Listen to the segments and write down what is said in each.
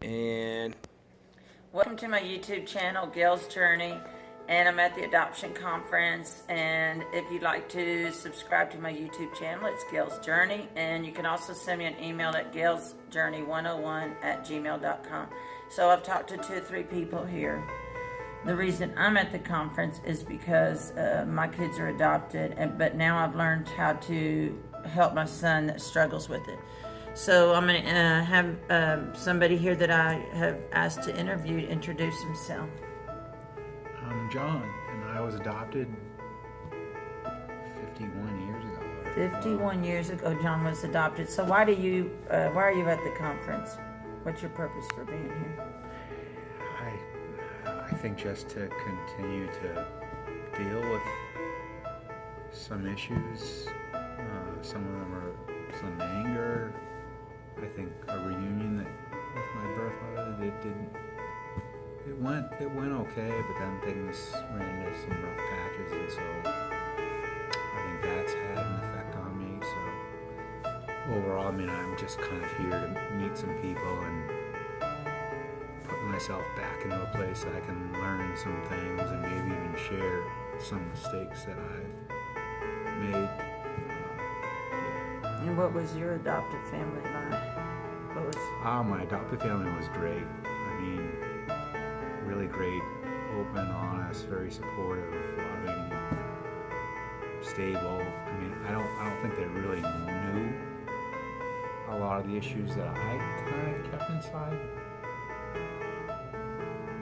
And welcome to my YouTube channel, Gail's Journey, and I'm at the adoption conference. And if you'd like to subscribe to my YouTube channel, it's Gail's Journey, and you can also send me an email at gailsjourney101@gmail.com. So I've talked to 2 or 3 people here. The reason I'm at the conference is because my kids are adopted, but now I've learned how to help my son that struggles with it. So I'm going to have somebody here that I have asked to interview to introduce himself. I'm John, and I was adopted 51 years ago. 51 years ago, John was adopted. So why are you at the conference? What's your purpose for being here? I think just to continue to deal with some issues. Some of them are some anger. I think a reunion with my birth mother, it went okay, but then things ran into some rough patches, and so I think that's had an effect on me. So overall, I'm just kind of here to meet some people and put myself back into a place that I can learn some things and maybe even share some mistakes that I've made. And what was your adoptive family like? My adoptive family was great. Really great, open, honest, very supportive, loving, stable. I don't think they really knew a lot of the issues that I kind of kept inside,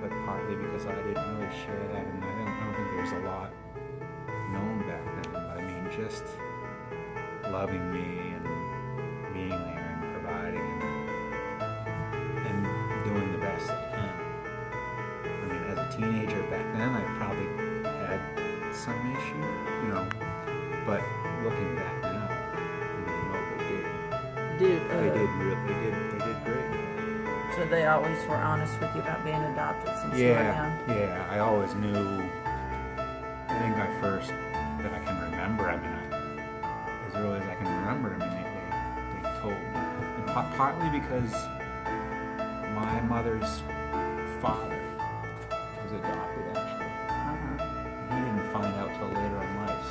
but partly because I didn't really share that, and I don't think there was a lot known back then. But just loving me and being there and providing and doing the best I can. As a teenager back then, I probably had some issue, but looking back now, they did great. So they always were honest with you about being adopted since you were young? Yeah, I always knew. I think that I can remember, as early as I can remember, they told me. And partly because my mother's father was adopted, actually. He didn't find out till later in life.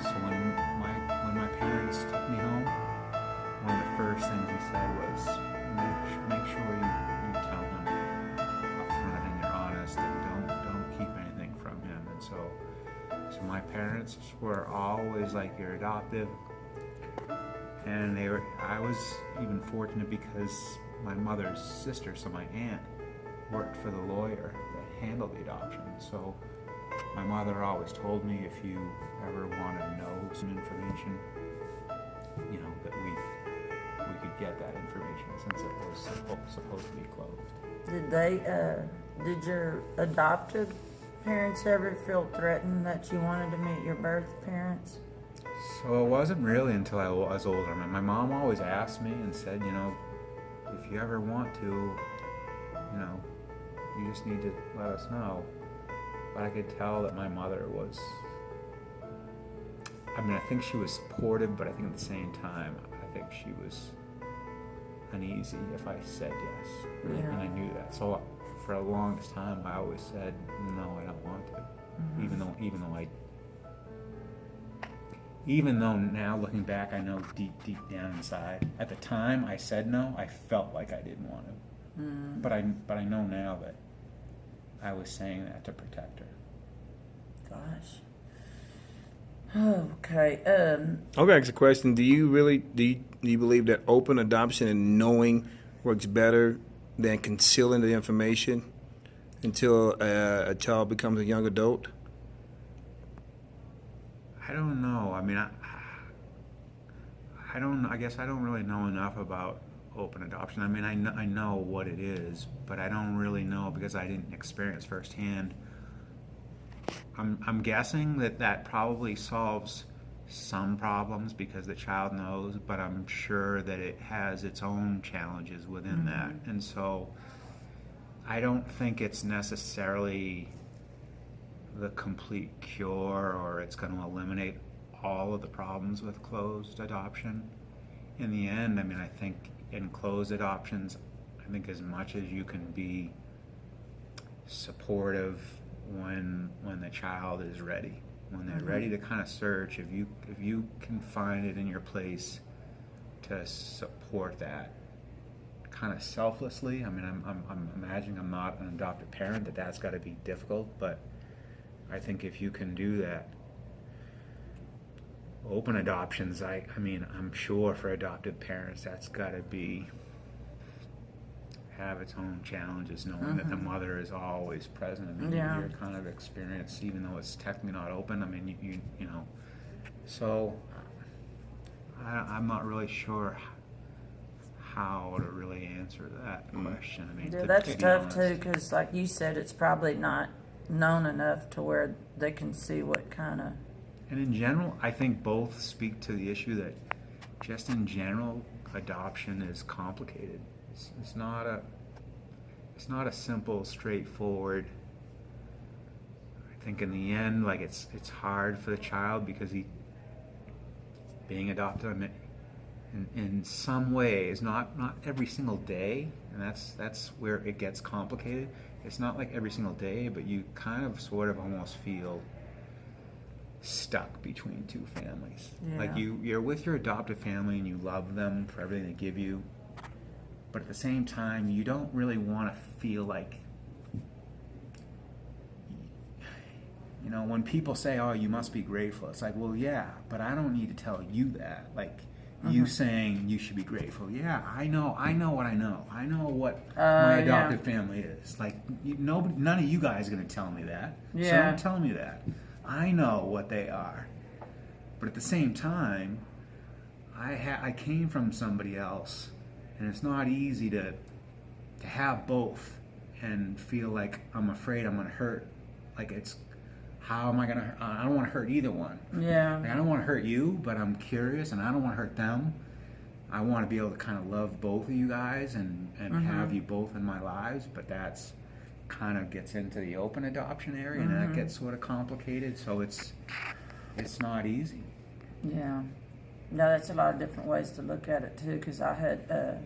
So when my parents took me home, one of the first things he said was, make sure you tell him up front and you're honest, and don't keep anything from him. And so my parents were always like, you're adopted. And I was even fortunate because my mother's sister, so my aunt, worked for the lawyer that handled the adoption. So my mother always told me, if you ever want to know some information, that we could get that information, since it was supposed to be closed. Did your adopted parents ever feel threatened that you wanted to meet your birth parents? So it wasn't really until I was older. My mom always asked me and said, if you ever want to, you just need to let us know. But I could tell that my mother was, I think she was supportive, but I think at the same time, I think she was uneasy if I said yes. Yeah. And I knew that. So for the longest time, I always said, no, I don't want to. Mm-hmm. Even though now looking back, I know deep down inside, at the time I said no, I felt like I didn't want to. Mm. But I know now that I was saying that to protect her. Gosh. Okay. I'll ask a question. Do you believe that open adoption and knowing works better than concealing the information until a child becomes a young adult? I don't know. I guess I don't really know enough about open adoption. I know what it is, but I don't really know because I didn't experience firsthand. I'm guessing that probably solves some problems because the child knows, but I'm sure that it has its own challenges within that. And so I don't think it's necessarily the complete cure, or it's going to eliminate all of the problems with closed adoption. In the end, I think in closed adoptions, I think as much as you can be supportive when the child is ready, when they're ready to kind of search, if you can find it in your place to support that kind of selflessly. I mean, I'm imagining I'm not an adoptive parent, that's got to be difficult, but I think if you can do that, open adoptions, I mean, I'm sure for adoptive parents that's got to have its own challenges, knowing that the mother is always present. I mean, your kind of experience, even though it's technically not open, I mean, you know, so I'm not really sure how to really answer that question. I mean, that's tough too, because like you said, it's probably not known enough to where they can see what kind of. And in general, I think both speak to the issue that just in general, adoption is complicated. It's not a simple, straightforward. I think in the end, like it's hard for the child because being adopted in some ways, not every single day, and that's where it gets complicated. It's not like every single day, but you kind of sort of almost feel stuck between two families. Yeah. Like you're with your adoptive family and you love them for everything they give you, but at the same time you don't really want to feel like, you know, when people say, oh, you must be grateful, it's like, well, yeah, but I don't need to tell you that. Like you saying you should be grateful, yeah, I know what I know what my adoptive family is like. None of you guys are going to tell me that, so don't tell me that. I know what they are, but at the same time, I came from somebody else, and it's not easy to have both and feel like I'm afraid I'm going to hurt. Like how am I going to? I don't want to hurt either one. Yeah. Like, I don't want to hurt you, but I'm curious, and I don't want to hurt them. I want to be able to kind of love both of you guys and have you both in my lives, but that's kind of gets into the open adoption area, and that gets sort of complicated, so it's not easy. Yeah. No, that's a lot of different ways to look at it too, because I had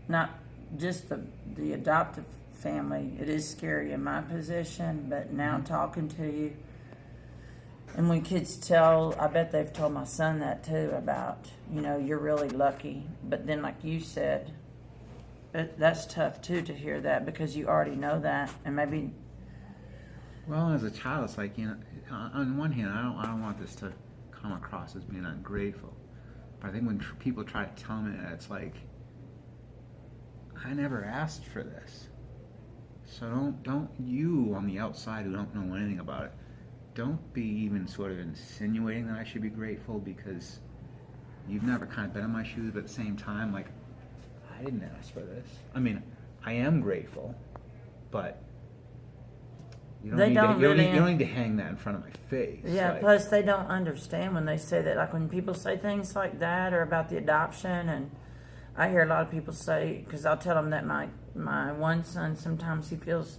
not just the adoptive family. It is scary in my position, but now talking to you, and when kids I bet they've told my son that too, about, you know, you're really lucky, but then like you said, that's tough too to hear that, because you already know that, and maybe. Well, as a child, it's like, you know, on one hand, I don't want this to come across as being ungrateful, but I think when people try to tell me that, it's like, I never asked for this. So don't you on the outside who don't know anything about it, don't be even sort of insinuating that I should be grateful, because you've never kind of been in my shoes, but at the same time, like, I didn't ask for this. I mean, I am grateful, but you don't need to hang that in front of my face. Yeah, like, plus they don't understand when they say that. Like when people say things like that or about the adoption, and I hear a lot of people say, because I'll tell them that my one son, sometimes he feels,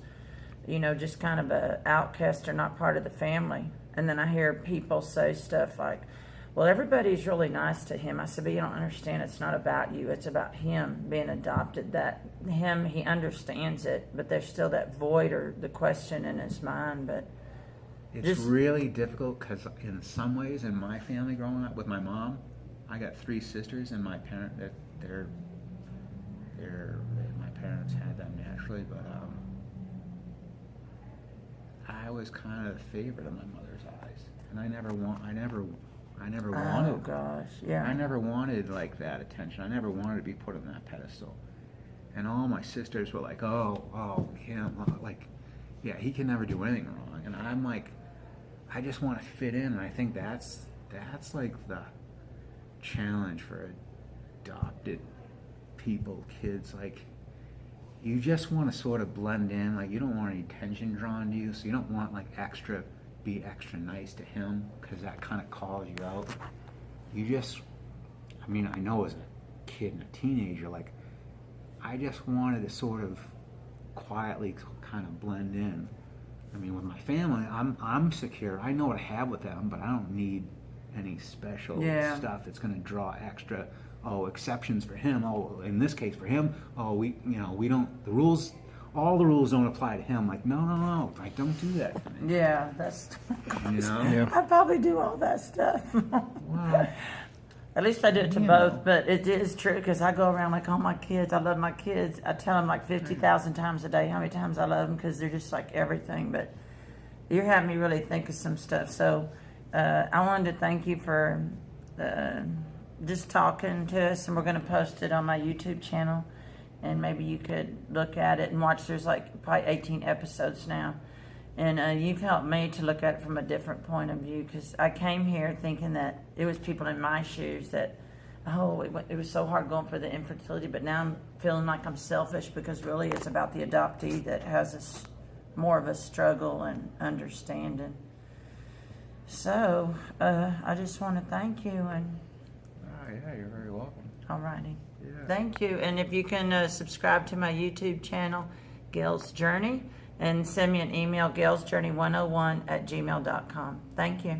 you know, just kind of a outcast or not part of the family. And then I hear people say stuff like, well, everybody's really nice to him. I said, but you don't understand. It's not about you. It's about him being adopted. He understands it, but there's still that void or the question in his mind. But it's really difficult, because in some ways, in my family growing up with my mom, I got 3 sisters, and my parents had them naturally, but I was kind of the favorite in my mother's eyes, and I never wanted. Oh gosh, yeah. I never wanted like that attention. I never wanted to be put on that pedestal. And all my sisters were like, "Oh, him, like, yeah, he can never do anything wrong." And I'm like, I just want to fit in. And I think that's like the challenge for adopted people, kids. Like, you just want to sort of blend in. Like, you don't want any attention drawn to you, so you don't want like be extra nice to him, because that kind of calls you out. You just, I mean, I know as a kid and a teenager, like, I just wanted to sort of quietly kind of blend in. I mean, with my family, I'm secure. I know what I have with them, but I don't need any special stuff that's going to draw extra exceptions for him. Oh, in this case for him, we don't, all the rules don't apply to him. Like, no, like, don't do that to me. Yeah, that's. Yeah. I probably do all that stuff. Well, At least I do it to both, but it is true because I go around like, oh, my kids, I love my kids. I tell them like 50,000 times a day how many times I love them because they're just like everything. But you're having me really think of some stuff. So I wanted to thank you for just talking to us, and we're going to post it on my YouTube channel, and maybe you could look at it and watch. There's like probably 18 episodes now. And you've helped me to look at it from a different point of view because I came here thinking that it was people in my shoes that, it was so hard going for the infertility, but now I'm feeling like I'm selfish because really it's about the adoptee that has more of a struggle and understanding. So I just want to thank you. And Yeah, you're very welcome. all righty. Yeah. Thank you. And if you can subscribe to my YouTube channel, Gail's Journey, and send me an email, gailsjourney101@gmail.com. Thank you.